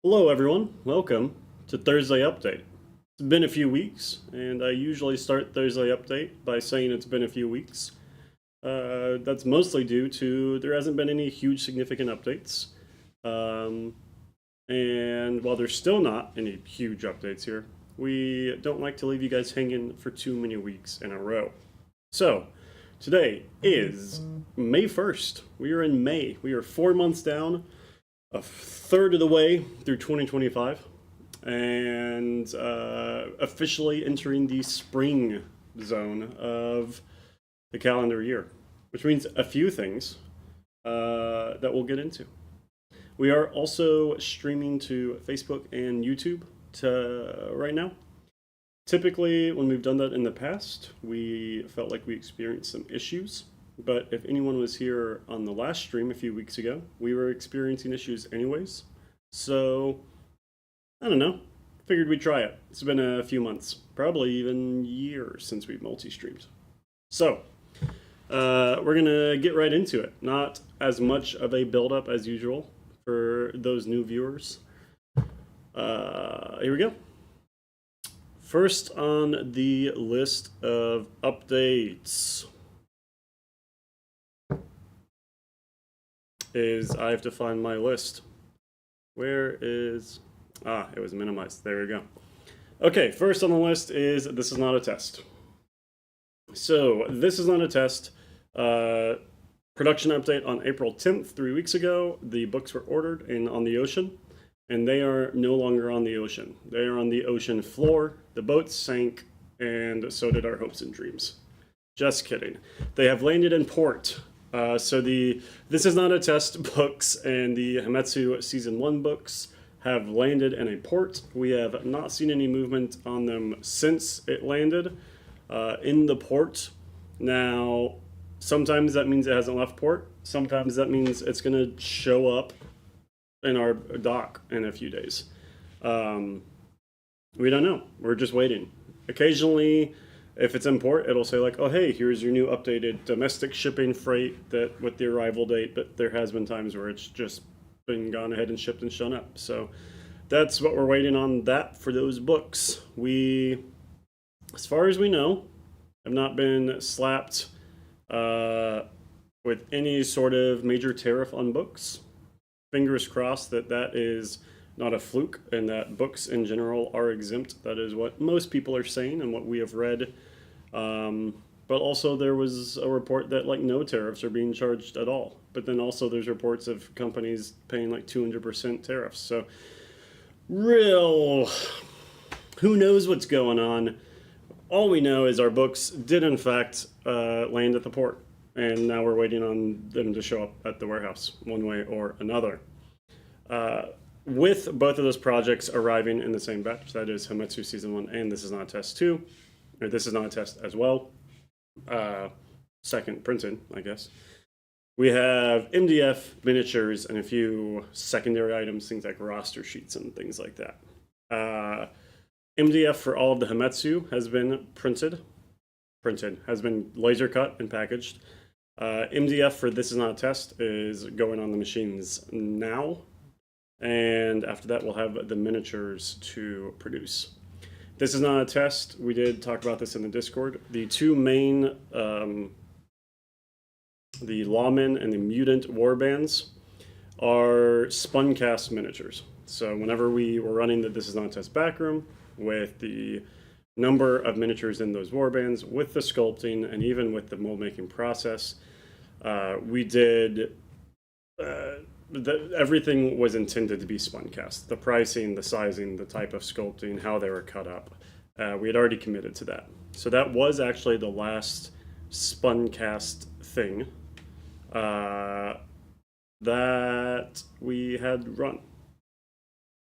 Hello, everyone. Welcome to Thursday Update. It's been a few weeks, and I usually start Thursday Update by saying it's been a few weeks. That's mostly due to there hasn't been any huge significant updates. Um, and while there's still not any huge updates here, we don't like to leave you guys hanging for too many weeks in a row. So, today is May 1st. We are in May. We are 4 months down, a third of the way through 2025, and officially entering the spring zone of the calendar year, which means a few things that we'll get into. We are also streaming to Facebook and YouTube right now. Typically, when we've done that in the past, we felt like we experienced some issues. But if anyone was here on the last stream a few weeks ago, we were experiencing issues anyways. So, I don't know. Figured we'd try it. It's been a few months, probably even years since we've multi-streamed. So, we're going to get right into it. Not as much of a build-up as usual for those new viewers. Here we go. First on the list of updates is I have to find my list. Where is... it was minimized. There we go. Okay, first on the list is This Is Not a Test. So, This Is Not a Test. Production update on April 10th, 3 weeks ago. The books were ordered and on the ocean, and they are no longer on the ocean. They are on the ocean floor. The boat sank, and so did our hopes and dreams. Just kidding. They have landed in port. So the This Is Not a Test books and the Hamamatsu Season 1 books have landed in a port. We have not seen any movement on them since it landed in the port. Now, sometimes that means it hasn't left port. Sometimes that means it's going to show up in our dock in a few days. We don't know. We're just waiting. Occasionally, if it's in port, it'll say like, oh, hey, here's your new updated domestic shipping freight that with the arrival date, but there has been times where it's just been gone ahead and shipped and shown up. So that's what we're waiting on that for those books. We, as far as we know, have not been slapped with any sort of major tariff on books. Fingers crossed that that is not a fluke and that books in general are exempt. That is what most people are saying and what we have read. But also there was a report that like no tariffs are being charged at all. But then also there's reports of companies paying like 200% tariffs. So who knows what's going on. All we know is our books did in fact land at the port. And now we're waiting on them to show up at the warehouse one way or another. With both of those projects arriving in the same batch, that is Hamamatsu Season 1 and This Is Not a Test 2, or This Is Not a Test as well, second printed, I guess. We have MDF, miniatures, and a few secondary items, things like roster sheets and things like that. MDF for all of the Hamamatsu has been has been laser cut and packaged. MDF for This Is Not a Test is going on the machines now. And after that, we'll have the miniatures to produce. This Is Not a Test. We did talk about this in the Discord. The two main, the Lawman and the Mutant warbands, are spun cast miniatures. So whenever we were running the This Is Not a Test backroom with the number of miniatures in those warbands, with the sculpting, and even with the mold making process, we did... everything was intended to be spun cast. The pricing, the sizing, the type of sculpting, how they were cut up. We had already committed to that. So that was actually the last spun cast thing that we had run.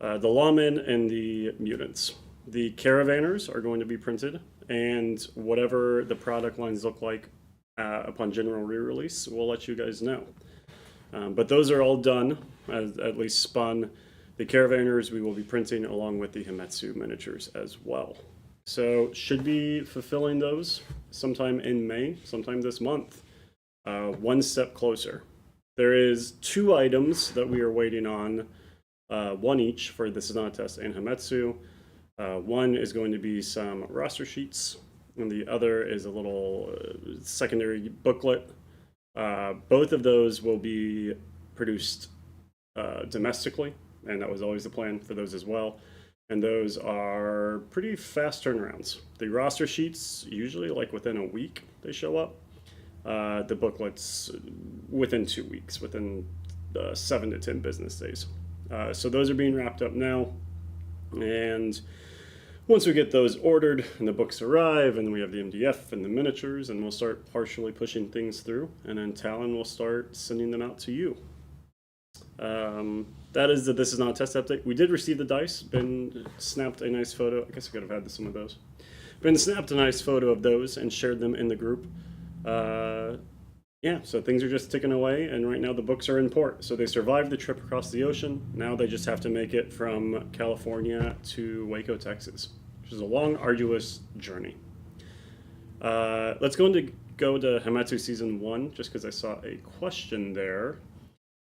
The Lawmen and the Mutants. The Caravanners are going to be printed, and whatever the product lines look like upon general re-release, we'll let you guys know. But those are all done, at least spun. The Caravanners we will be printing along with the Hamamatsu miniatures as well. So should be fulfilling those sometime in May, sometime this month. One step closer. There is 2 items that we are waiting on one each for This Is Not a Test and Hametsu. One is going to be some roster sheets, and the other is a little secondary booklet. Both of those will be produced domestically, and that was always the plan for those as well. And those are pretty fast turnarounds. The roster sheets, usually like within a week, they show up. The booklets within 2 weeks, within 7 to 10 business days. So those are being wrapped up now. And once we get those ordered and the books arrive and we have the MDF and the miniatures, and we'll start partially pushing things through, and then Talon will start sending them out to you. That is the This Is Not a Test update. We did receive the dice. Ben snapped a nice photo. I guess I could have had some of those. Ben snapped a nice photo of those and shared them in the group. Yeah, so things are just ticking away, and right now the books are in port. So they survived the trip across the ocean. Now they just have to make it from California to Waco, Texas, which is a long, arduous journey. Let's go to Hametsu Season 1, just because I saw a question there.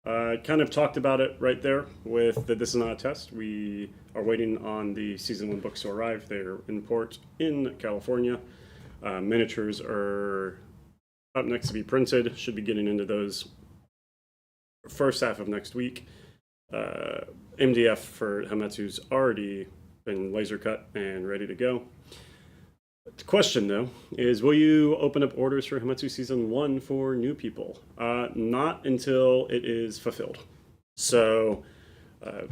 Kind of talked about it right there with the This Is Not a Test. We are waiting on the Season 1 books to arrive. They're in port in California. Miniatures are up next to be printed. Should be getting into those first half of next week. MDF for Hametsu's already been laser cut and ready to go. The question, though, is will you open up orders for Hametsu Season 1 for new people? Not until it is fulfilled. So,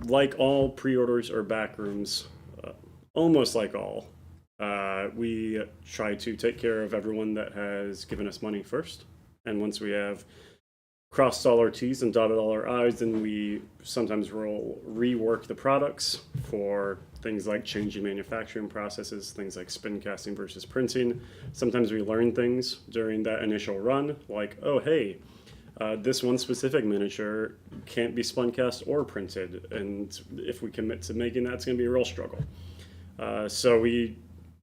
like all pre-orders or backrooms, almost like all, we try to take care of everyone that has given us money first. And once we have crossed all our T's and dotted all our I's, then we sometimes will rework the products for things like changing manufacturing processes, things like spin casting versus printing. Sometimes we learn things during that initial run, like, oh, hey, this one specific miniature can't be spun cast or printed, and if we commit to making that, it's going to be a real struggle. So we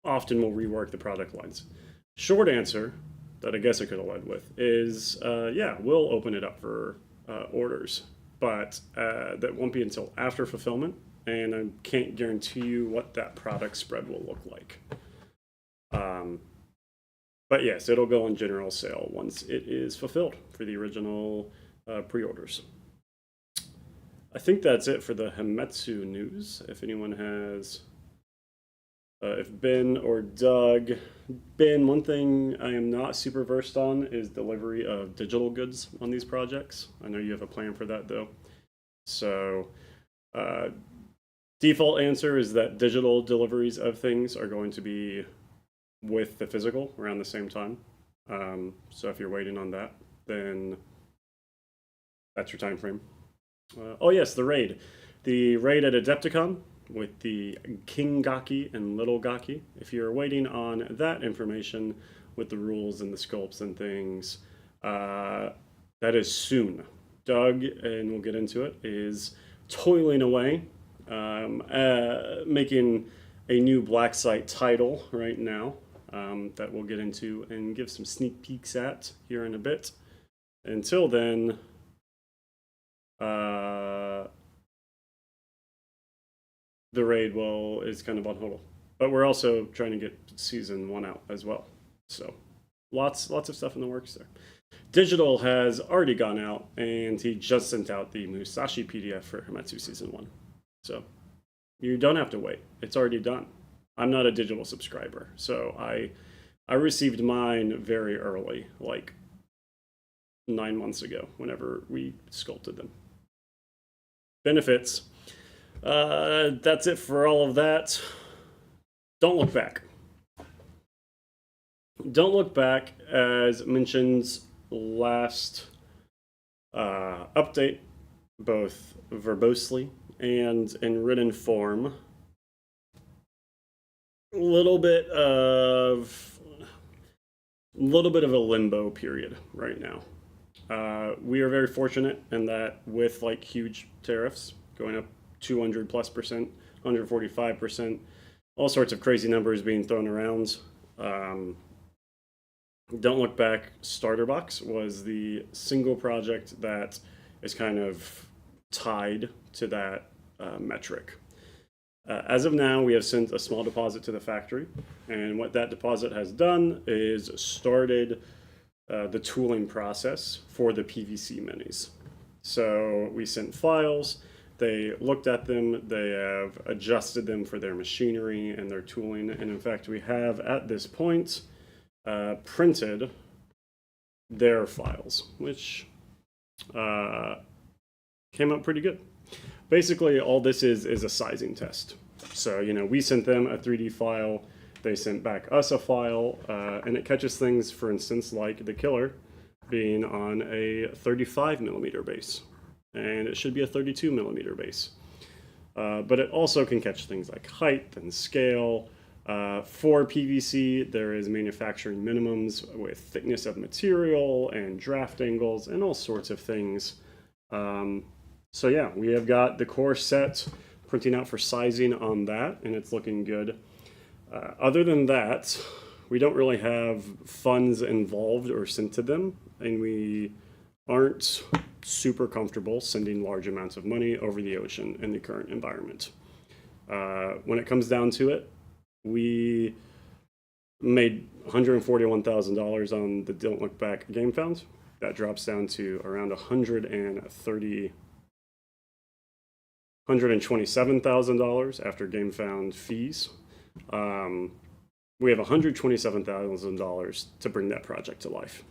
often will rework the product lines. Short answer that I guess I could have led with is, yeah, we'll open it up for orders, but that won't be until after fulfillment, and I can't guarantee you what that product spread will look like. But yes, it'll go on general sale once it is fulfilled for the original pre-orders. I think that's it for the Hametsu news. If anyone has... if Ben or Doug... Ben, one thing I am not super versed on is delivery of digital goods on these projects. I know you have a plan for that, though. So, default answer is that digital deliveries of things are going to be with the physical around the same time. So if you're waiting on that, then that's your time frame. Oh yes, the raid. The raid at Adepticon with the King Gaki and Little Gaki. If you're waiting on that information with the rules and the sculpts and things, that is soon. Doug, and we'll get into it, is toiling away, making a new Black Site title right now that we'll get into and give some sneak peeks at here in a bit. Until then, the raid is kind of on hold, but we're also trying to get season 1 out as well. So lots of stuff in the works there. Digital has already gone out, and he just sent out the Musashi PDF for Hametsu season 1. So you don't have to wait; it's already done. I'm not a digital subscriber, so I received mine very early, like 9 months ago, whenever we sculpted them. Benefits. That's it for all of that. Don't look back. Don't look back, as mentioned last update, both verbosely and in written form. A little bit of a limbo period right now. We are very fortunate in that with like huge tariffs going up 200+%, 145%, all sorts of crazy numbers being thrown around. Don't Look Back Starter Box was the single project that is kind of tied to that metric. As of now, we have sent a small deposit to the factory, and what that deposit has done is started the tooling process for the PVC minis. So we sent files, they looked at them, they have adjusted them for their machinery and their tooling, and in fact we have at this point printed their files, which came out pretty good. Basically, all this is a sizing test. So, we sent them a 3D file, they sent back us a file, and it catches things, for instance, like the killer being on a 35 millimeter base, and it should be a 32 millimeter base. But it also can catch things like height and scale. For PVC, there is manufacturing minimums with thickness of material and draft angles and all sorts of things. So yeah, we have got the core set, printing out for sizing on that, and it's looking good. Other than that, we don't really have funds involved or sent to them, and we aren't super comfortable sending large amounts of money over the ocean in the current environment. When it comes down to it, we made $141,000 on the Don't Look Back game found. That drops down to around $127,000 after game found fees. We have $127,000 to bring that project to life.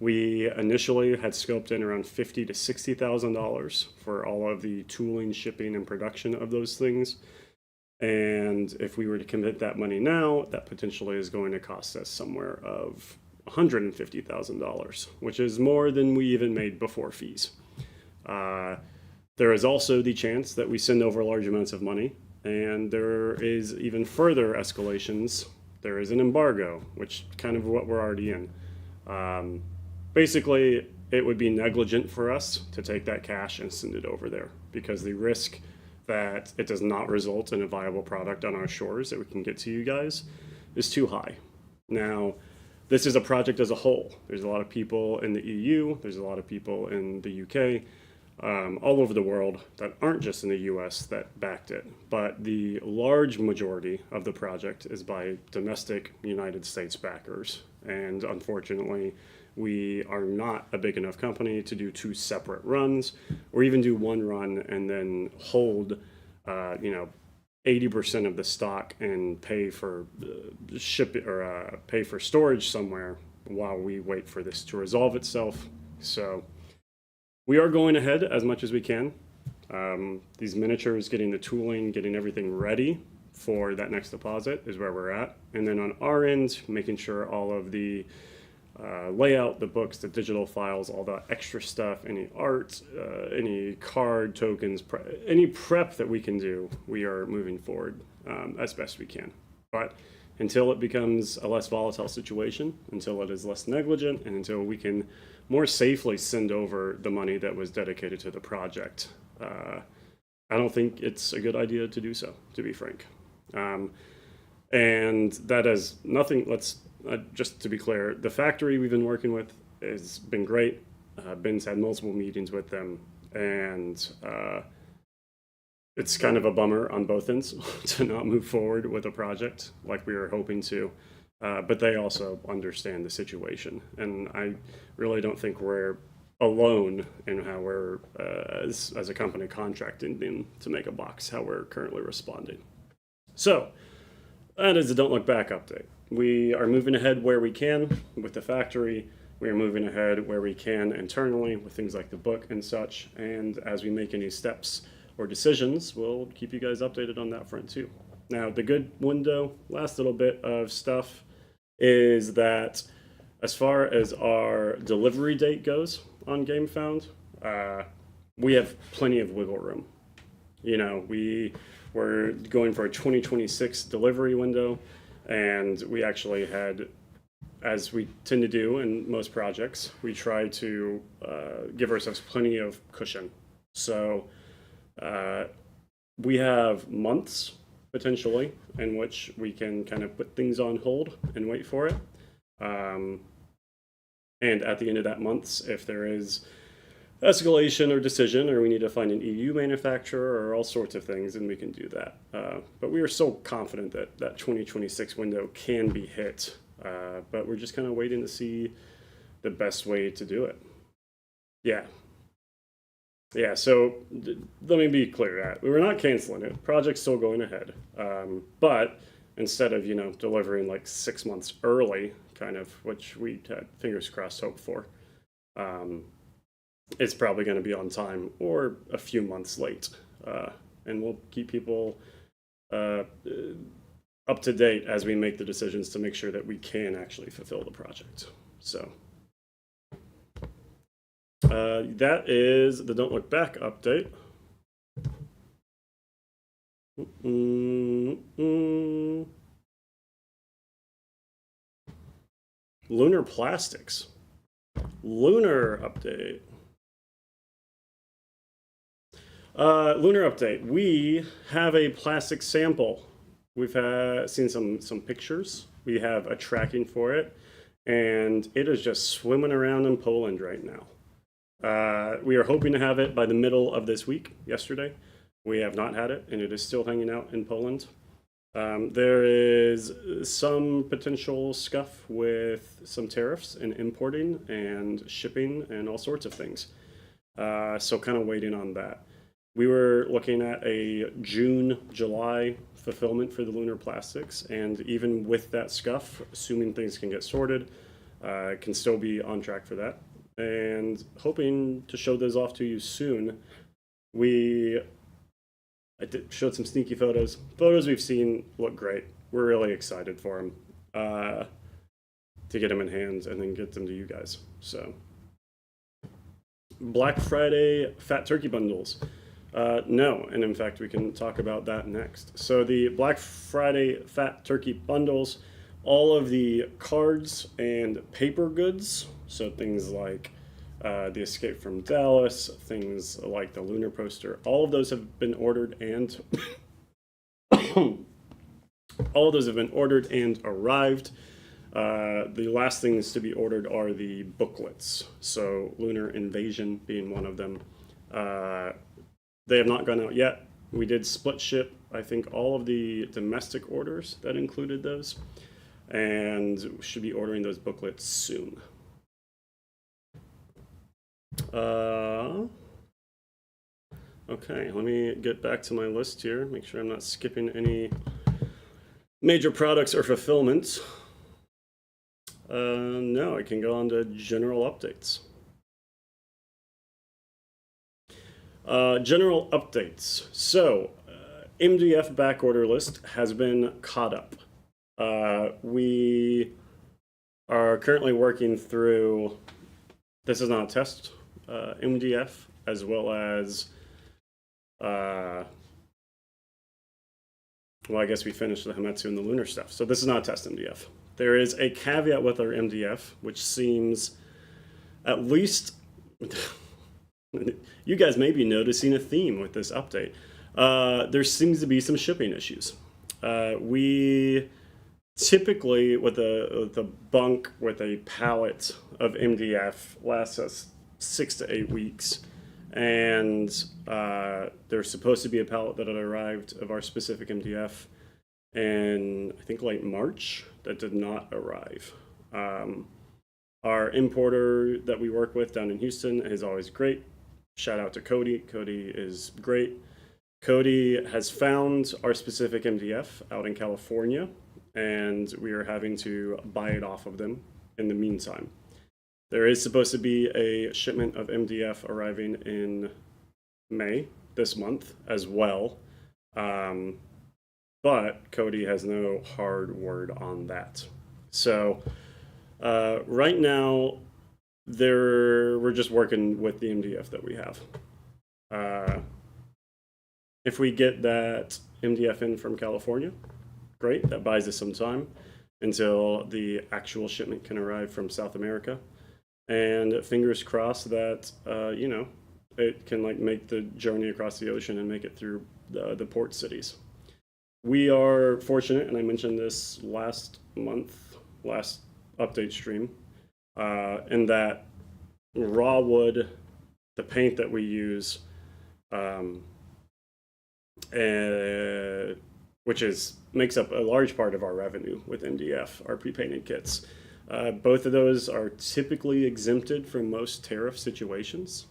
We initially had scoped in around $50,000 to $60,000 for all of the tooling, shipping, and production of those things. And if we were to commit that money now, that potentially is going to cost us somewhere of $150,000, which is more than we even made before fees. There is also the chance that we send over large amounts of money, and there is even further escalations. There is an embargo, which kind of what we're already in. Basically, it would be negligent for us to take that cash and send it over there, because the risk that it does not result in a viable product on our shores that we can get to you guys is too high. Now, this is a project as a whole. There's a lot of people in the EU, there's a lot of people in the UK, all over the world that aren't just in the US that backed it. But the large majority of the project is by domestic United States backers. And unfortunately, we are not a big enough company to do two separate runs, or even do one run and then hold, 80% of the stock and pay for pay for storage somewhere while we wait for this to resolve itself. So we are going ahead as much as we can. These miniatures, getting the tooling, getting everything ready for that next deposit is where we're at. And then on our end, making sure all of the layout, the books, the digital files, all the extra stuff, any art, any card tokens, any prep that we can do, we are moving forward as best we can. But until it becomes a less volatile situation, until it is less negligent, and until we can more safely send over the money that was dedicated to the project, I don't think it's a good idea to do so, to be frank. And that is nothing, just to be clear, the factory we've been working with has been great. Ben's had multiple meetings with them, and it's kind of a bummer on both ends to not move forward with a project like we were hoping to. But they also understand the situation, and I really don't think we're alone in how we're, as a company, contracting them to make a box, how we're currently responding. So that is a Don't Look Back update. We are moving ahead where we can with the factory. We are moving ahead where we can internally with things like the book and such. And as we make any steps or decisions, we'll keep you guys updated on that front too. Now, the good window, last little bit of stuff, is that as far as our delivery date goes on Game Found, we have plenty of wiggle room. We're going for a 2026 delivery window, and we actually had, as we tend to do in most projects, we try to give ourselves plenty of cushion. So we have months, potentially, in which we can kind of put things on hold and wait for it. And at the end of that month, if there is escalation or decision, or we need to find an EU manufacturer, or all sorts of things, and we can do that. But we are so confident that that 2026 window can be hit, but we're just kind of waiting to see the best way to do it. Yeah. Yeah, so let me be clear that we're not canceling it. Project's still going ahead. But instead of, delivering like 6 months early, kind of, which we had fingers crossed hope for, um, it's probably going to be on time or a few months late. And we'll keep people uh, up to date as we make the decisions to make sure that we can actually fulfill the project. So that is the Don't Look Back update. Lunar Plastics. Lunar update. Lunar update. We have a plastic sample. We've seen some pictures. We have a tracking for it, and it is just swimming around in Poland right now. We are hoping to have it by the middle of this week, yesterday. We have not had it, and it is still hanging out in Poland. There is some potential scuff with some tariffs and importing and shipping and all sorts of things. So kind of waiting on that. We were looking at a June, July fulfillment for the Lunar Plastics, and even with that scuff, assuming things can get sorted, can still be on track for that. And hoping to show those off to you soon. I showed some sneaky photos. Photos we've seen look great. We're really excited for them to get them in hands and then get them to you guys. So, Black Friday fat turkey bundles. No, and in fact, we can talk about that next. So the Black Friday fat turkey bundles, all of the cards and paper goods, so things like the Escape from Dallas, things like the Lunar poster, all of those have been ordered and all of those have been ordered and arrived. The last things to be ordered are the booklets, so Lunar Invasion being one of them. They have not gone out yet. We did split ship, I think, all of the domestic orders that included those, and should be ordering those booklets soon. Okay, let me get back to my list here, make sure I'm not skipping any major products or fulfillments. No, I can go on to general updates. General updates. So, MDF backorder list has been caught up. We are currently working through, this is not a test, MDF, as well as, well, I guess we finished the Hametsu and the Lunar stuff. So this is not a test MDF. There is a caveat with our MDF, which seems, at least, you guys may be noticing a theme with this update. There seems to be some shipping issues. We typically, with a bunk with a pallet of MDF, lasts us 6 to 8 weeks. And there's supposed to be a pallet that had arrived of our specific MDF in, I think, late March, that did not arrive. Our importer that we work with down in Houston is always great. Shout out to Cody. Cody is great. Cody has found our specific MDF out in California, and we are having to buy it off of them in the meantime. There is supposed to be a shipment of MDF arriving in May, this month, as well. But Cody has no hard word on that. So right now, we're just working with the MDF that we have. If we get that MDF in from California, great. That buys us some time until the actual shipment can arrive from South America. And fingers crossed that, it can make the journey across the ocean and make it through the port cities. We are fortunate, and I mentioned this last update stream, in that raw wood the paint that we use, um, which makes up a large part of our revenue with MDF, our pre-painted kits. Both of those are typically exempted from most tariff situations.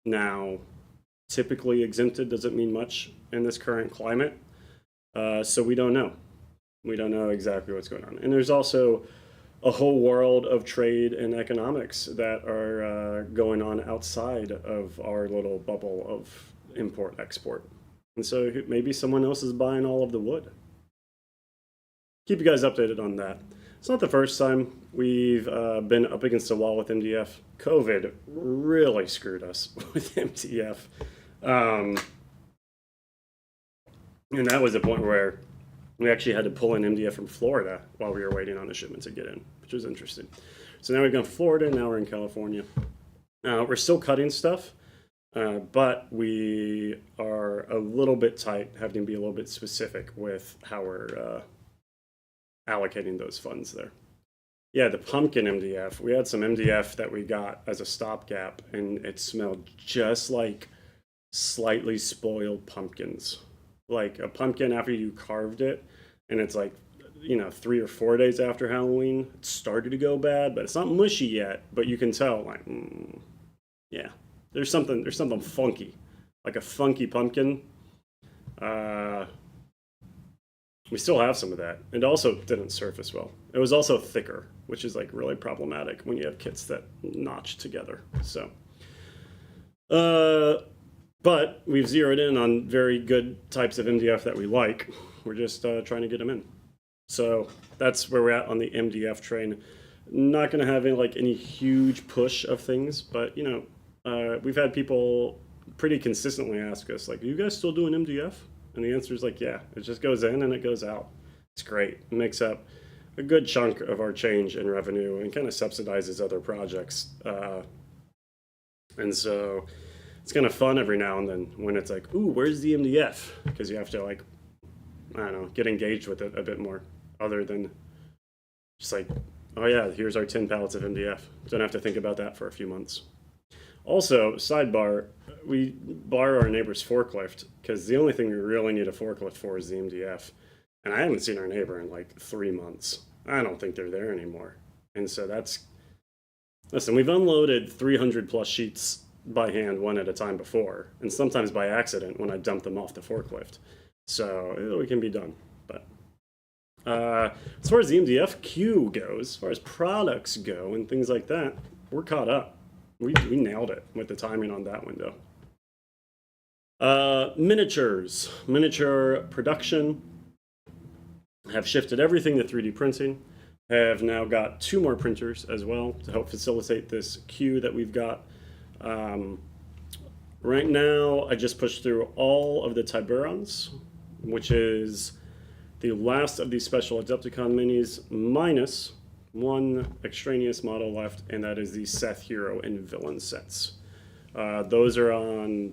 Now, typically exempted doesn't mean much in this current climate, so we don't know. We don't know exactly what's going on. And there's also a whole world of trade and economics that are going on outside of our little bubble of import export. And so maybe someone else is buying all of the wood. Keep you guys updated on that. It's not the first time we've been up against a wall with MDF. COVID really screwed us with MDF. And that was a point where we actually had to pull in MDF from Florida while we were waiting on the shipment to get in, which was interesting. So now we've gone to Florida, now we're in California. We're still cutting stuff, but we are a little bit tight, having to be a little bit specific with how we're allocating those funds there. Yeah, the pumpkin MDF. We had some MDF that we got as a stopgap, and it smelled just like slightly spoiled pumpkins. Like a pumpkin after you carved it, and it's like, 3 or 4 days after Halloween, it started to go bad, but it's not mushy yet, but you can tell, like, yeah, there's something funky, like a funky pumpkin. We still have some of that. It also didn't surface well. It was also thicker, which is like really problematic when you have kits that notch together. So, but we've zeroed in on very good types of MDF that we like. We're just trying to get them in. So that's where we're at on the MDF train. Not going to have any huge push of things, but we've had people pretty consistently ask us, like, are you guys still doing MDF? And the answer is like, yeah, it just goes in and it goes out. It's great. It makes up a good chunk of our change in revenue and kind of subsidizes other projects. And so it's kind of fun every now and then when it's like, ooh, where's the MDF? Because you have to, like, I don't know, get engaged with it a bit more, other than just like, oh yeah, here's our 10 pallets of MDF. Don't have to think about that for a few months. Also, sidebar, we borrow our neighbor's forklift because the only thing we really need a forklift for is the MDF. And I haven't seen our neighbor in like 3 months. I don't think they're there anymore. And so listen, we've unloaded 300 plus sheets by hand one at a time before, and sometimes by accident when I dump them off the forklift. So it can be done. But as far as the MDF queue goes, as far as products go and things like that, we're caught up. We nailed it with the timing on that window. Miniature production. Have shifted everything to 3D printing. Have now got 2 more printers as well to help facilitate this queue that we've got. Right now, I just pushed through all of the Tiburons, which is the last of these special Adepticon minis, minus 1 extraneous model left, and that is the Seth Hero and Villain sets. Those are on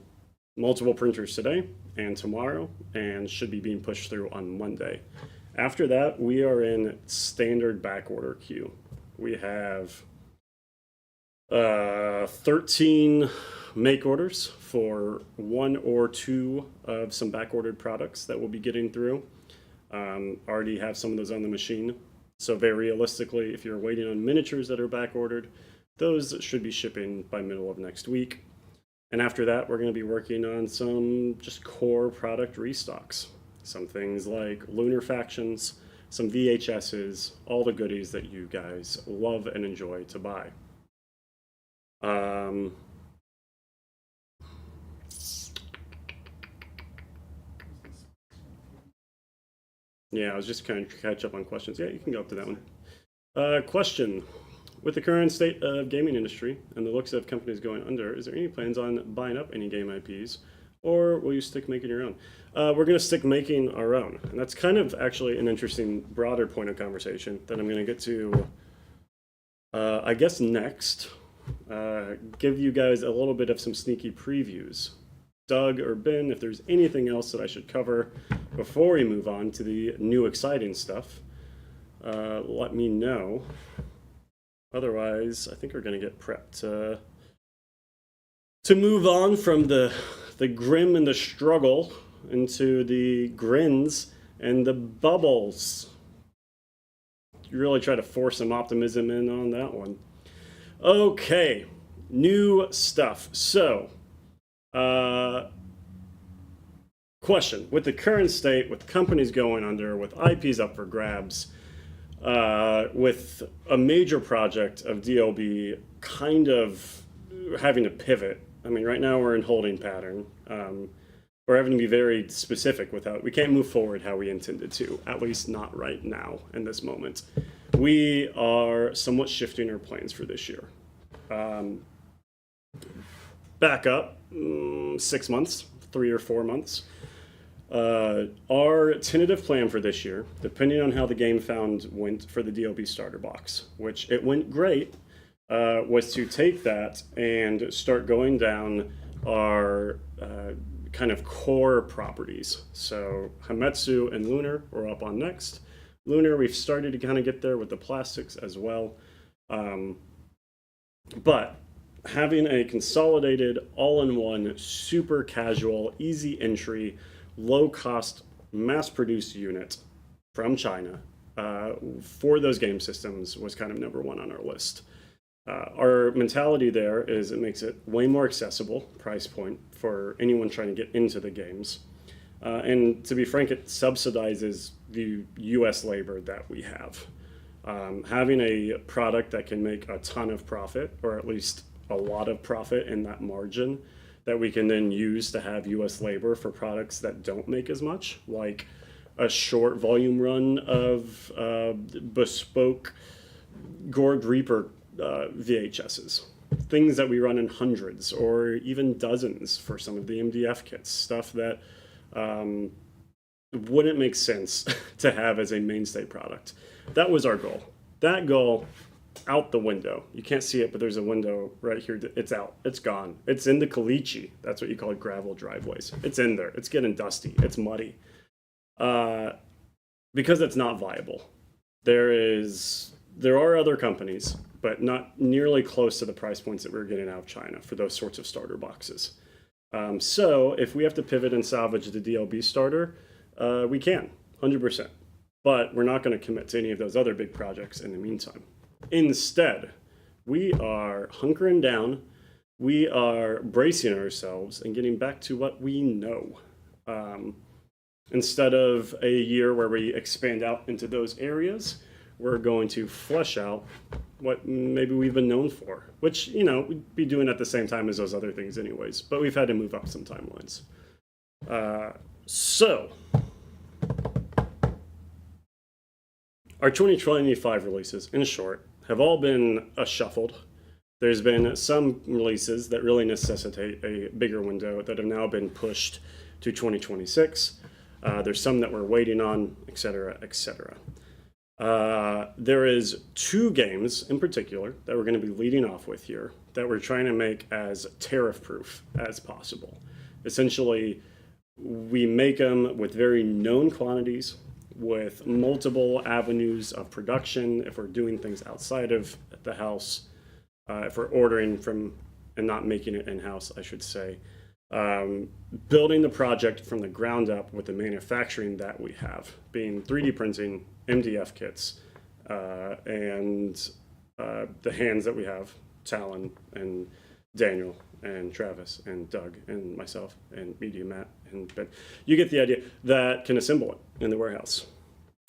multiple printers today and tomorrow, and should be being pushed through on Monday. After that, we are in standard backorder queue. We have 13 make orders for 1 or 2 of some backordered products that we'll be getting through. Already have some of those on the machine. So very realistically, if you're waiting on miniatures that are backordered, those should be shipping by middle of next week. And after that, we're going to be working on some just core product restocks. Some things like lunar factions, some VHSs, all the goodies that you guys love and enjoy to buy. Yeah, I was just kind of catch up on questions. Yeah, you can go up to that one. Question. With the current state of gaming industry and the looks of companies going under, is there any plans on buying up any game IPs? Or will you stick making your own? We're going to stick making our own. And that's kind of actually an interesting, broader point of conversation that I'm going to get to, I guess, next. Give you guys a little bit of some sneaky previews. Doug or Ben, if there's anything else that I should cover before we move on to the new exciting stuff, let me know. Otherwise, I think we're going to get prepped to move on from the grim and the struggle into the grins and the bubbles. You really try to force some optimism in on that one. Okay, new stuff. So, question: with the current state, with companies going under, with IPs up for grabs, with a major project of DLB kind of having to pivot. I mean, right now we're in holding pattern. We're having to be very specific with how we can't move forward how we intended to, at least not right now in this moment. We are somewhat shifting our plans for this year. Back up 6 months, 3 or 4 months. Our tentative plan for this year, depending on how the game found went for the DLB starter box, which it went great, was to take that and start going down our kind of core properties. So Hametsu and Lunar are up on next. Lunar, we've started to kind of get there with the plastics as well. But having a consolidated, all-in-one, super casual, easy entry, low-cost, mass-produced unit from China for those game systems was kind of number one on our list. Our mentality there is it makes it way more accessible price point for anyone trying to get into the games. And to be frank, it subsidizes the US labor that we have. Having a product that can make a ton of profit, or at least a lot of profit in that margin, that we can then use to have US labor for products that don't make as much, like a short volume run of bespoke Gorg Reaper VHSs, things that we run in hundreds or even dozens for some of the MDF kits, stuff that wouldn't make sense to have as a mainstay product. That was our goal. That goal out the window. You can't see it, but there's a window right here. It's out. It's gone. It's in the caliche. That's what you call it, gravel driveways. It's in there. It's getting dusty. It's muddy. Because it's not viable. There are other companies, but not nearly close to the price points that we're getting out of China for those sorts of starter boxes. So if we have to pivot and salvage the DLB starter, we can, 100%. But we're not going to commit to any of those other big projects in the meantime. Instead, we are hunkering down, we are bracing ourselves and getting back to what we know. Instead of a year where we expand out into those areas, we're going to flesh out what maybe we've been known for, which, we'd be doing at the same time as those other things anyways, but we've had to move up some timelines. So, our 2025 releases, in short, have all been shuffled. There's been some releases that really necessitate a bigger window that have now been pushed to 2026. There's some that we're waiting on, etc., etc. There is 2 games in particular that we're going to be leading off with here that we're trying to make as tariff-proof as possible. Essentially, we make them with very known quantities, with multiple avenues of production if we're doing things outside of the house, if we're ordering from and not making it in-house, I should say. Building the project from the ground up with the manufacturing that we have, being 3D printing, MDF kits, and the hands that we have, Talon and Daniel and Travis and Doug and myself and Media Matt and Ben. You get the idea, that can assemble it in the warehouse.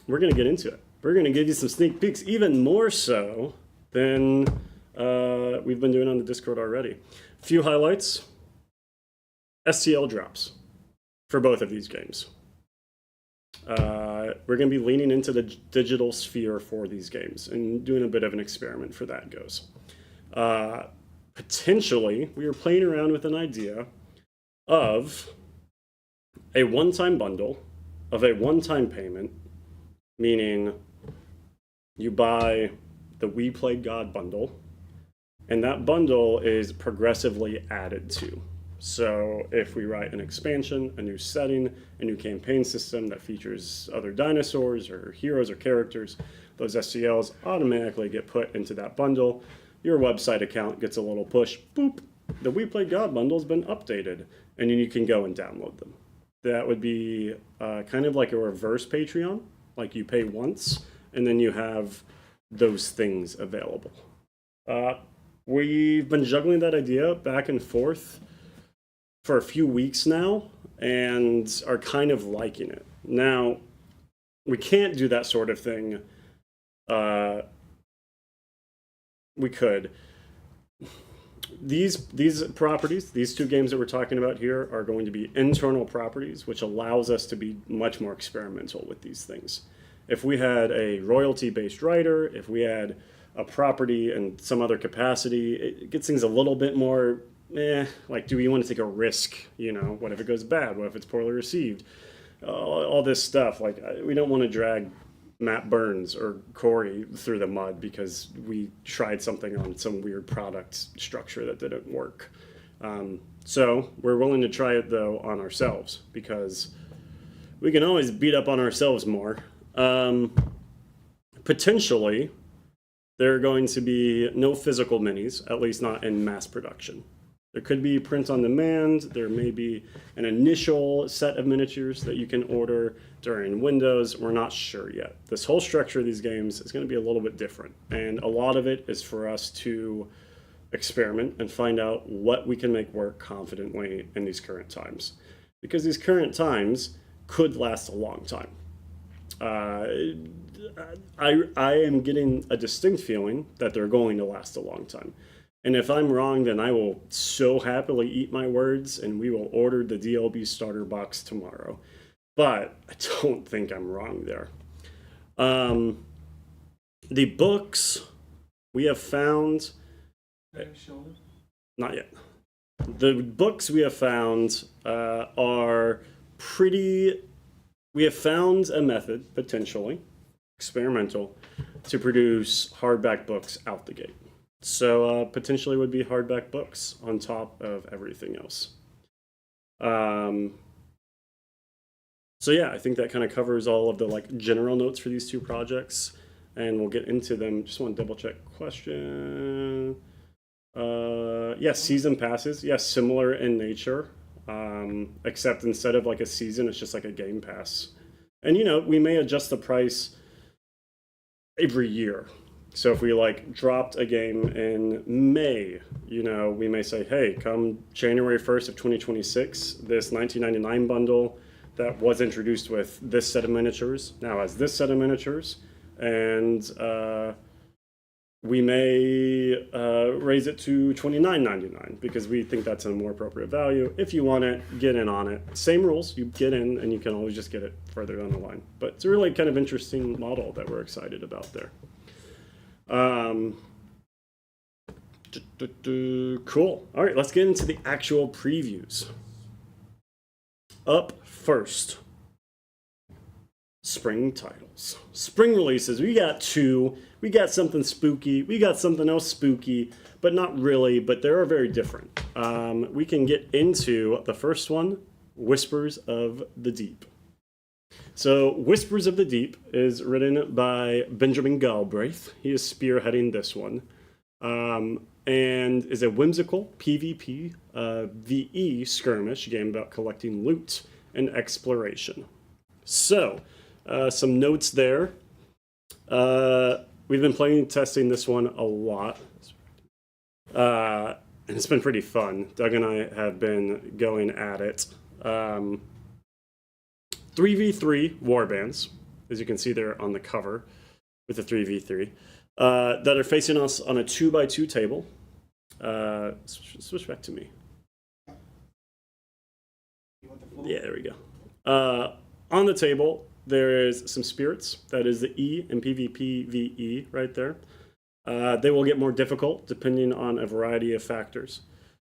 We're going to get into it. We're going to give you some sneak peeks, even more so than we've been doing on the Discord already. A few highlights. STL drops for both of these games. We're going to be leaning into the digital sphere for these games and doing a bit of an experiment for that goes. Potentially, we are playing around with an idea of a one-time bundle, of a one-time payment, meaning you buy the We Play God bundle, and that bundle is progressively added to. So if we write an expansion, a new setting, a new campaign system that features other dinosaurs or heroes or characters, those STLs automatically get put into that bundle. Your website account gets a little push, boop, the We Play God bundle has been updated, and then you can go and download them. That would be kind of like a reverse Patreon, like you pay once, and then you have those things available. We've been juggling that idea back and forth for a few weeks now, and are kind of liking it. Now, we can't do that sort of thing. We could. These properties, these two games that we're talking about here, are going to be internal properties, which allows us to be much more experimental with these things. If we had a royalty-based writer, if we had a property in some other capacity, it gets things a little bit more, like, do we want to take a risk? You know, what if it goes bad? What if it's poorly received? All this stuff. Like, we don't want to drag Matt Burns or Corey through the mud because we tried something on some weird product structure that didn't work. So we're willing to try it, though, on ourselves because we can always beat up on ourselves more. Potentially, there are going to be no physical minis, at least not in mass production. There could be print on demand. There may be an initial set of miniatures that you can order during Windows. We're not sure yet. This whole structure of these games is going to be a little bit different. And a lot of it is for us to experiment and find out what we can make work confidently in these current times. Because these current times could last a long time. I am getting a distinct feeling that they're going to last a long time. And if I'm wrong, then I will so happily eat my words and we will order the DLB starter box tomorrow. But I don't think I'm wrong there. The books we have found... Not yet. The books we have found are pretty... We have found a method, potentially, experimental, to produce hardback books out the gate. So potentially would be hardback books on top of everything else. So yeah, I think that kind of covers all of the like general notes for these two projects, and we'll get into them. Just want to double check question. Yes, season passes. Yes, similar in nature, except instead of like a season, it's just like a game pass. And you know, we may adjust the price every year. So if we like dropped a game in May, you know, we may say, hey, come January 1st of 2026, this $19.99 bundle that was introduced with this set of miniatures now has this set of miniatures, and we may raise it to $29.99 because we think that's a more appropriate value. If you want it, get in on it. Same rules, you get in and you can always just get it further down the line. But it's a really kind of interesting model that we're excited about there. Cool. All right, let's get into the actual previews. Up first, spring titles. Spring releases. We got two. We got something spooky. We got something else spooky, but not really, but they are very different. We can get into the first one, Whispers of the Deep. So Whispers of the Deep is written by Benjamin Galbraith. He is spearheading this one, and is a whimsical PvP VE skirmish game about collecting loot and exploration. So, some notes there. We've been playing and testing this one a lot, and it's been pretty fun. Doug and I have been going at it. 3v3 warbands, as you can see there on the cover with the 3v3, that are facing us on a 2x2 table. Switch back to me. Yeah, there we go. On the table, there is some spirits. That is the E in PvP VE right there. They will get more difficult depending on a variety of factors.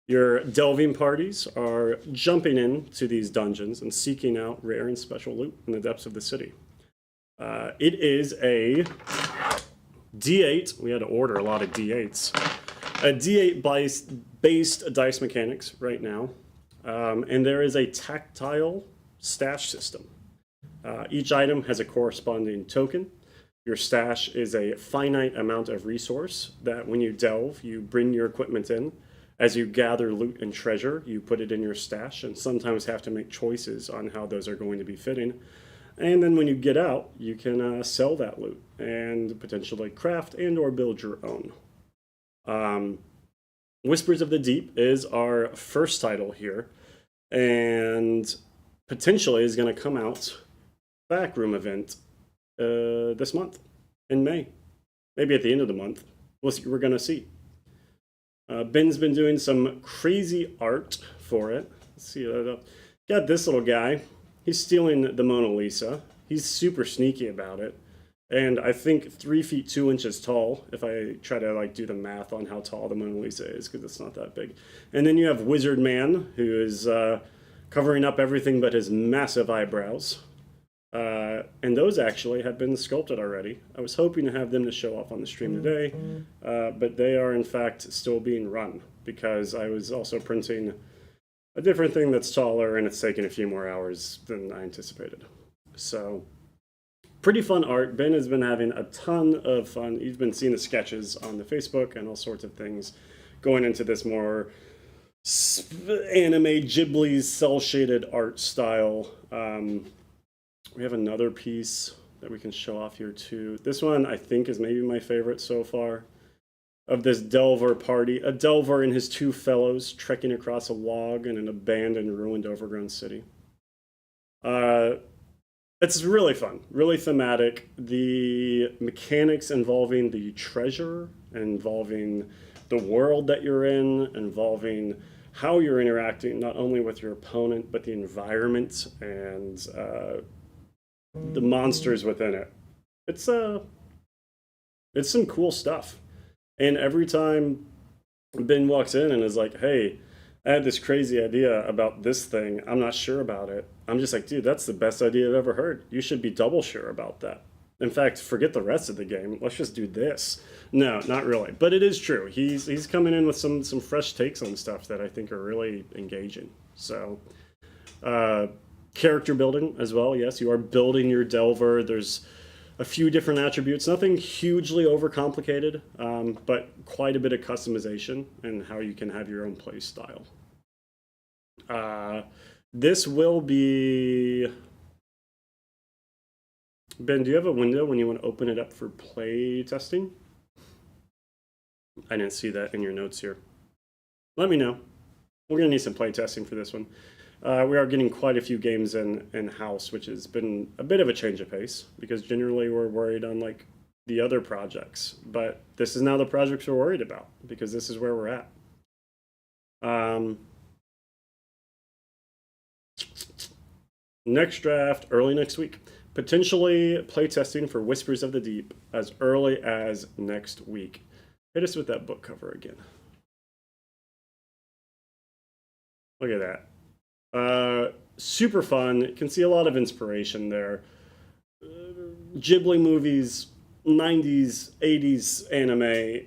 Your delving parties are jumping into these dungeons and seeking out rare and special loot in the depths of the city. It is a D8. We had to order a lot of D8s. A D8 based dice mechanics right now. And there is a tactile stash system. Each item has a corresponding token. Your stash is a finite amount of resource that when you delve, you bring your equipment in. As you gather loot and treasure, you put it in your stash and sometimes have to make choices on how those are going to be fitting. And then when you get out, you can sell that loot and potentially craft and or build your own. Whispers of the Deep is our first title here, and potentially is going to come out backroom event this month in May, maybe at the end of the month. We're going to see. Ben's been doing some crazy art for it. Let's see. Got this little guy. He's stealing the Mona Lisa. He's super sneaky about it. And I think 3 feet 2 inches tall, if I try to like do the math on how tall the Mona Lisa is, because it's not that big. And then you have Wizard Man, who is covering up everything but his massive eyebrows. And those actually have been sculpted already. I was hoping to have them to show off on the stream today, but they are in fact still being run because I was also printing a different thing that's taller and it's taken a few more hours than I anticipated. So pretty fun art. Ben has been having a ton of fun. He's been seeing the sketches on the Facebook and all sorts of things going into this more anime Ghibli cel-shaded art style. We have another piece that we can show off here too. This one I think is maybe my favorite so far, of this Delver party. A Delver and his 2 fellows trekking across a log in an abandoned, ruined, overgrown city. It's really fun, really thematic. The mechanics involving the treasure, involving the world that you're in, involving how you're interacting not only with your opponent, but the environment and the monsters within it. It's some cool stuff. And every time Ben walks in and is like, hey, I had this crazy idea about this thing. I'm not sure about it. I'm just like, dude, that's the best idea I've ever heard. You should be double sure about that. In fact, forget the rest of the game. Let's just do this. No, not really. But it is true. He's coming in with some fresh takes on stuff that I think are really engaging. So, character building as well. Yes, you are building your Delver. There's a few different attributes. Nothing hugely overcomplicated, but quite a bit of customization and how you can have your own play style. This will be... Ben, do you have a window when you want to open it up for play testing? I didn't see that in your notes here. Let me know. We're going to need some play testing for this one. We are getting quite a few games in-house, which has been a bit of a change of pace, because generally we're worried on like the other projects. But this is now the projects we're worried about, because this is where we're at. Next draft, early next week. Potentially playtesting for Whispers of the Deep as early as next week. Hit us with that book cover again. Look at that. Super fun. You can see a lot of inspiration there. Ghibli movies, 90s, 80s anime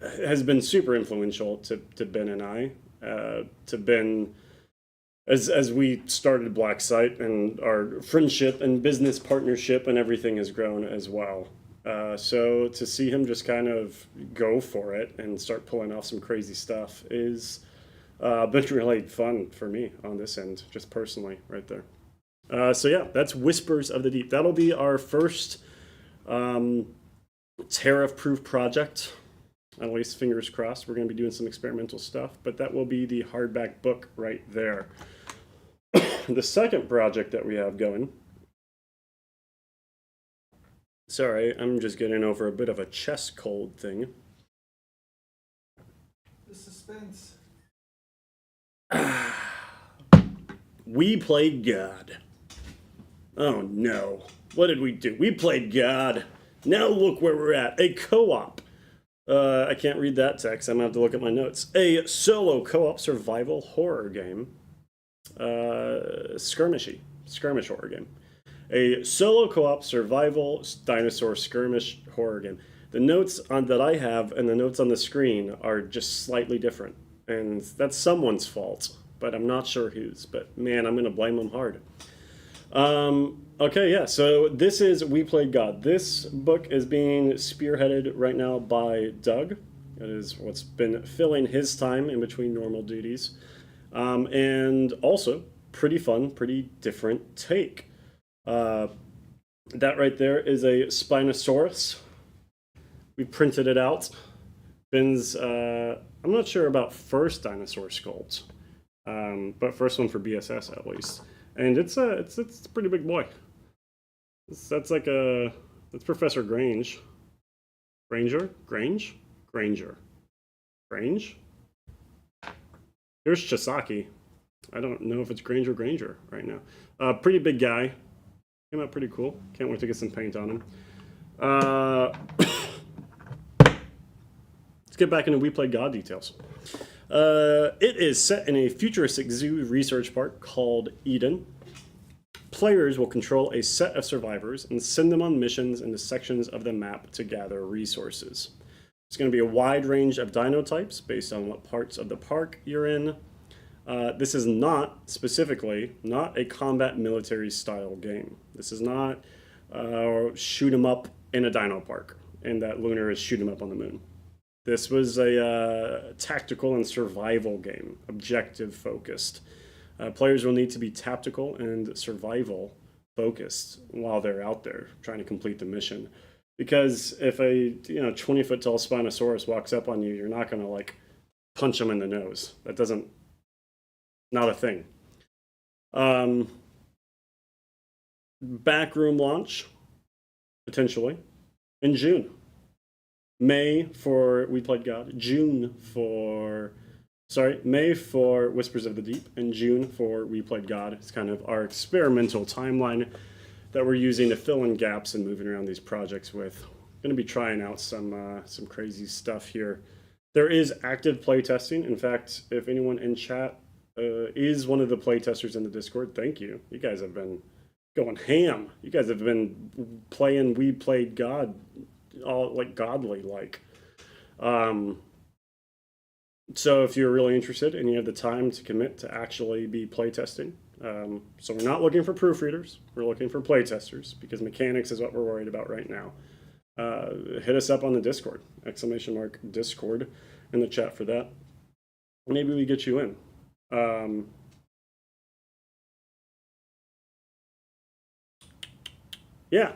has been super influential to Ben and I. To Ben, as we started Black Site, and our friendship and business partnership and everything has grown as well. So to see him just kind of go for it and start pulling off some crazy stuff is been really fun for me on this end, just personally, right there. So yeah, that's Whispers of the Deep. That'll be our first tariff-proof project. At least fingers crossed. We're going to be doing some experimental stuff, but that will be the hardback book right there. The second project that we have going. Sorry, I'm just getting over a bit of a chest cold thing. The suspense. We played God. Oh no. What did we do? We played God. Now look where we're at. A co-op. I can't read that text. I'm going to have to look at my notes. A solo co-op survival horror game. Skirmish horror game. A solo co-op survival dinosaur skirmish horror game. The notes that I have and the notes on the screen are just slightly different. And that's someone's fault, but I'm not sure whose. But man, I'm going to blame them hard. Okay, yeah, so this is We Played God. This book is being spearheaded right now by Doug. That is what's been filling his time in between normal duties. And also, pretty fun, pretty different take. That right there is a Spinosaurus. We printed it out. Finn's, I'm not sure about first dinosaur sculpt, but first one for BSS at least. And it's a pretty big boy. That's Professor Grange. Grange? Here's Chisaki. I don't know if it's Granger right now. Pretty big guy. Came out pretty cool. Can't wait to get some paint on him. Let's get back into We Played God details. It is set in a futuristic zoo research park called Eden. Players will control a set of survivors and send them on missions into sections of the map to gather resources. It's going to be a wide range of dino types based on what parts of the park you're in. This is not a combat military style game. This is not shoot 'em up in a dino park, and that Lunar is shoot 'em up on the moon. This was a tactical and survival game, objective focused. Players will need to be tactical and survival focused while they're out there trying to complete the mission. Because if a 20-foot tall Spinosaurus walks up on you, you're not going to like punch him in the nose. Not a thing. Backroom launch, potentially, in June. May for We Played God, May for Whispers of the Deep, and June for We Played God. It's kind of our experimental timeline that we're using to fill in gaps and moving around these projects with. Going to be trying out some crazy stuff here. There is active playtesting. In fact, if anyone in chat is one of the playtesters in the Discord, thank you. You guys have been going ham. You guys have been playing We Played God all like godly like. So if you're really interested and you have the time to commit to actually be playtesting, so we're not looking for proofreaders, we're looking for playtesters because mechanics is what we're worried about right now. Hit us up on the Discord, !Discord in the chat for that. Maybe we get you in. Yeah.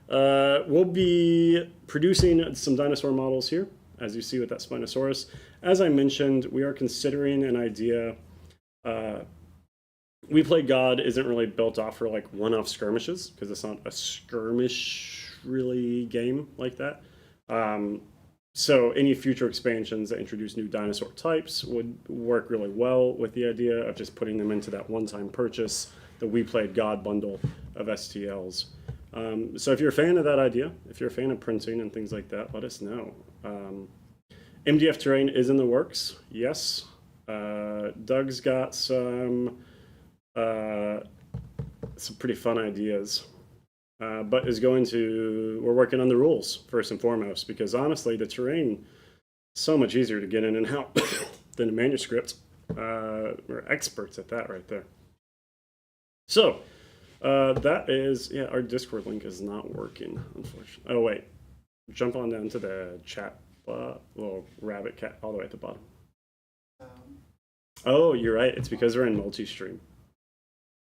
We'll be producing some dinosaur models here, as you see with that Spinosaurus. As I mentioned, we are considering an idea. We Played God isn't really built off for like one-off skirmishes, because it's not a skirmish really game like that. So any future expansions that introduce new dinosaur types would work really well with the idea of just putting them into that one-time purchase, the We Played God bundle of STLs. So if you're a fan of that idea, if you're a fan of printing and things like that, let us know. MDF terrain is in the works, yes. Doug's got some pretty fun ideas, but we're working on the rules first and foremost, because honestly, the terrain is so much easier to get in and out than a manuscript. We're experts at that right there. So, that is, our Discord link is not working, unfortunately. Oh, wait. Jump on down to the chat, little rabbit cat all the way at the bottom. Oh, you're right. It's because we're in multi-stream.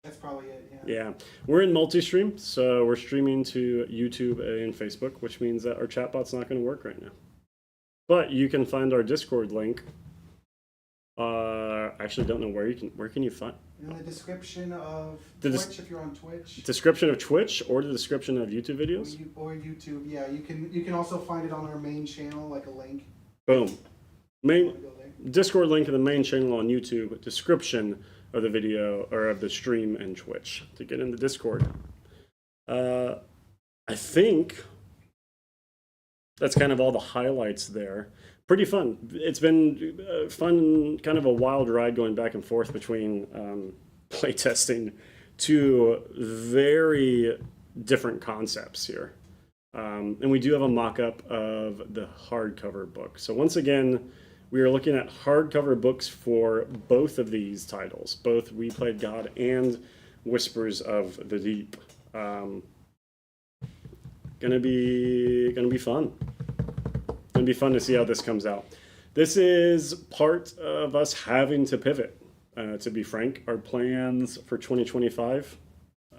That's probably it, yeah. We're in multi-stream, so we're streaming to YouTube and Facebook, which means that our chatbot's not going to work right now. But you can find our Discord link. I actually don't know where can you find? In the description of Twitch, if you're on Twitch. Description of Twitch or the description of YouTube videos? Or YouTube, yeah. You can also find it on our main channel, like a link. Boom. Discord link in the main channel on YouTube, description of the video or of the stream and Twitch to get into Discord. I think that's kind of all the highlights there. Pretty fun. It's been fun, kind of a wild ride going back and forth between playtesting two very different concepts here. And we do have a mock-up of the hardcover book. So once again, We are looking at hardcover books for both of these titles, both We Played God and Whispers of the Deep. Gonna be fun. Gonna be fun to see how this comes out. This is part of us having to pivot. To be frank, our plans for 2025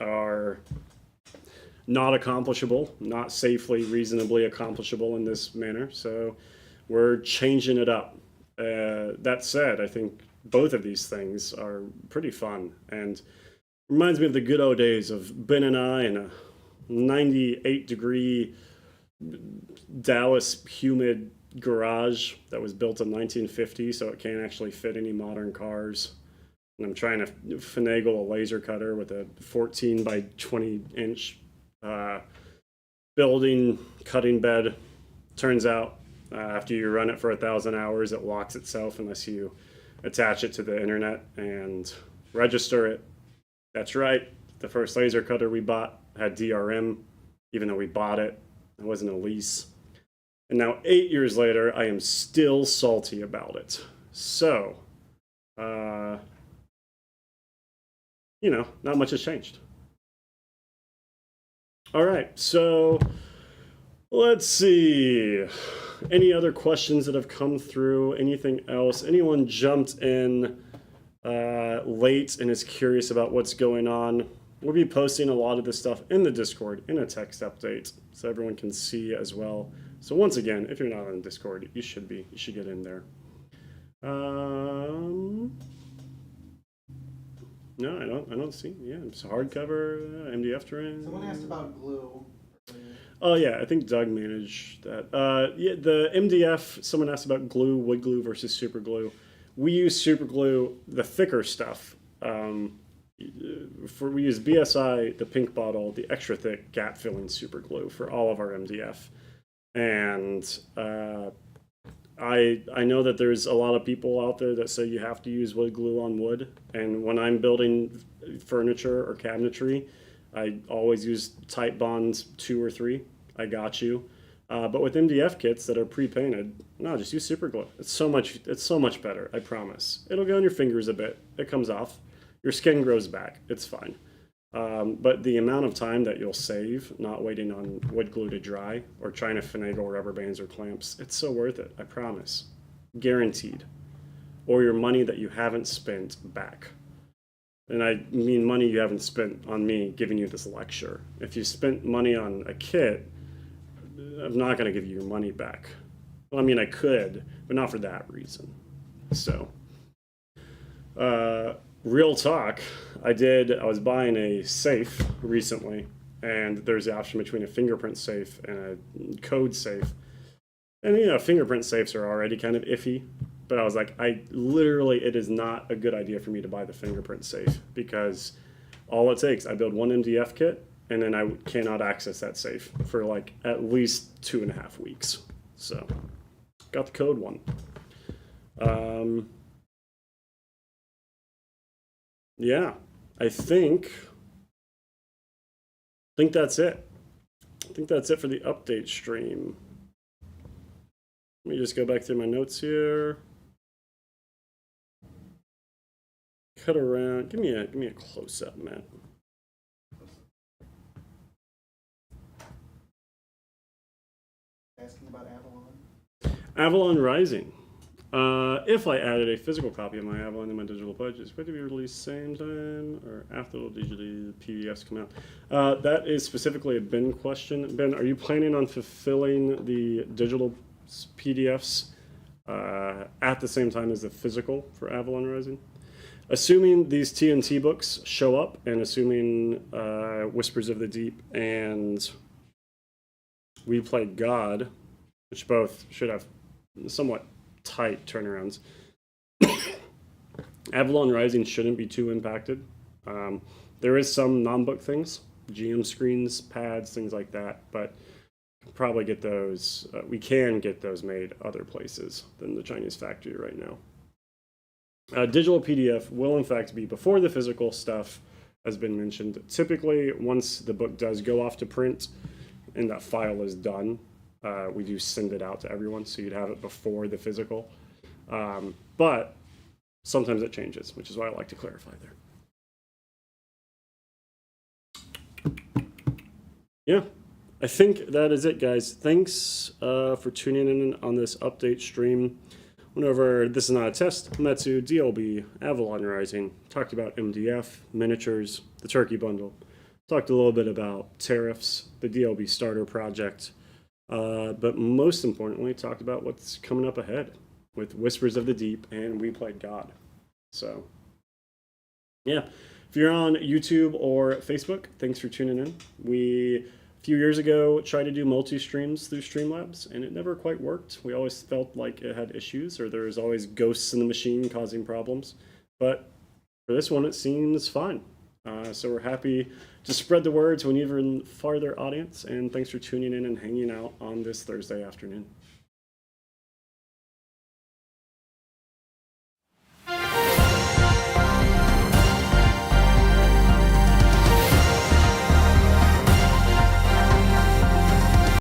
are not accomplishable, not safely, reasonably accomplishable in this manner. So we're changing it up. That said, I think both of these things are pretty fun and reminds me of the good old days of Ben and I in a 98-degree Dallas humid garage that was built in 1950, so it can't actually fit any modern cars. And I'm trying to finagle a laser cutter with a 14 by 20 inch building cutting bed. Turns out after you run it for 1,000 hours, it locks itself unless you attach it to the internet and register it. That's right, the first laser cutter we bought had DRM, even though we bought it. It wasn't a lease. And now 8 years later, I am still salty about it. So, not much has changed. All right, so let's see. Any other questions that have come through? Anything else? Anyone jumped in late and is curious about what's going on? We'll be posting a lot of this stuff in the Discord in a text update so everyone can see as well. So once again, if you're not on Discord, you should be. You should get in there. No, I don't see. Yeah, it's hardcover, MDF terrain. Someone asked about glue. Oh yeah, I think Doug managed that. Yeah, the MDF. Someone asked about glue, wood glue versus super glue. We use super glue, the thicker stuff. We use BSI, the pink bottle, the extra thick gap filling super glue for all of our MDF. And I know that there's a lot of people out there that say you have to use wood glue on wood. And when I'm building furniture or cabinetry, I always use Type Bond 2 or 3. I got you. But with MDF kits that are pre-painted, no, just use super glue. It's so much better, I promise. It'll go on your fingers a bit. It comes off. Your skin grows back. It's fine. But the amount of time that you'll save not waiting on wood glue to dry or trying to finagle rubber bands or clamps, it's so worth it, I promise. Guaranteed. Or your money that you haven't spent back. And I mean money you haven't spent on me giving you this lecture. If you spent money on a kit, I'm not going to give you your money back. Well, I mean, I could, but not for that reason. So, real talk, I was buying a safe recently, and there's the option between a fingerprint safe and a code safe. And, fingerprint safes are already kind of iffy, but I was like, it is not a good idea for me to buy the fingerprint safe because all it takes, I build one MDF kit, and then I cannot access that safe for like at least 2.5 weeks. So, got the code one. Yeah, I think that's it. I think that's it for the update stream. Let me just go back through my notes here. Cut around. Give me a close up, Matt. Asking about Avalon. Avalon Rising. If I added a physical copy of my Avalon in my digital pledge, is it going to be released same time or after the PDFs come out? That is specifically a Ben question. Ben, are you planning on fulfilling the digital PDFs at the same time as the physical for Avalon Rising? Assuming these TNT books show up, and assuming Whispers of the Deep and We Played God, which both should have somewhat tight turnarounds, Avalon Rising shouldn't be too impacted. There is some non-book things, GM screens, pads, things like that, but probably get those. We can get those made other places than the Chinese factory right now. Digital PDF will in fact be before the physical stuff has been mentioned. Typically, once the book does go off to print and that file is done, we do send it out to everyone, so you'd have it before the physical. But sometimes it changes, which is why I like to clarify there. Yeah, I think that is it, guys. Thanks for tuning in on this update stream. Whenever this is not a test, Metsu, DLB, Avalon Rising, talked about MDF, miniatures, the turkey bundle, talked a little bit about tariffs, the DLB starter project, but most importantly, talked about what's coming up ahead with Whispers of the Deep and We Played God. So, yeah, if you're on YouTube or Facebook, thanks for tuning in. We, a few years ago, tried to do multi-streams through Streamlabs, and it never quite worked. We always felt like it had issues, or there was always ghosts in the machine causing problems. But for this one, it seems fine. So we're happy to spread the word to an even farther audience, and thanks for tuning in and hanging out on this Thursday afternoon.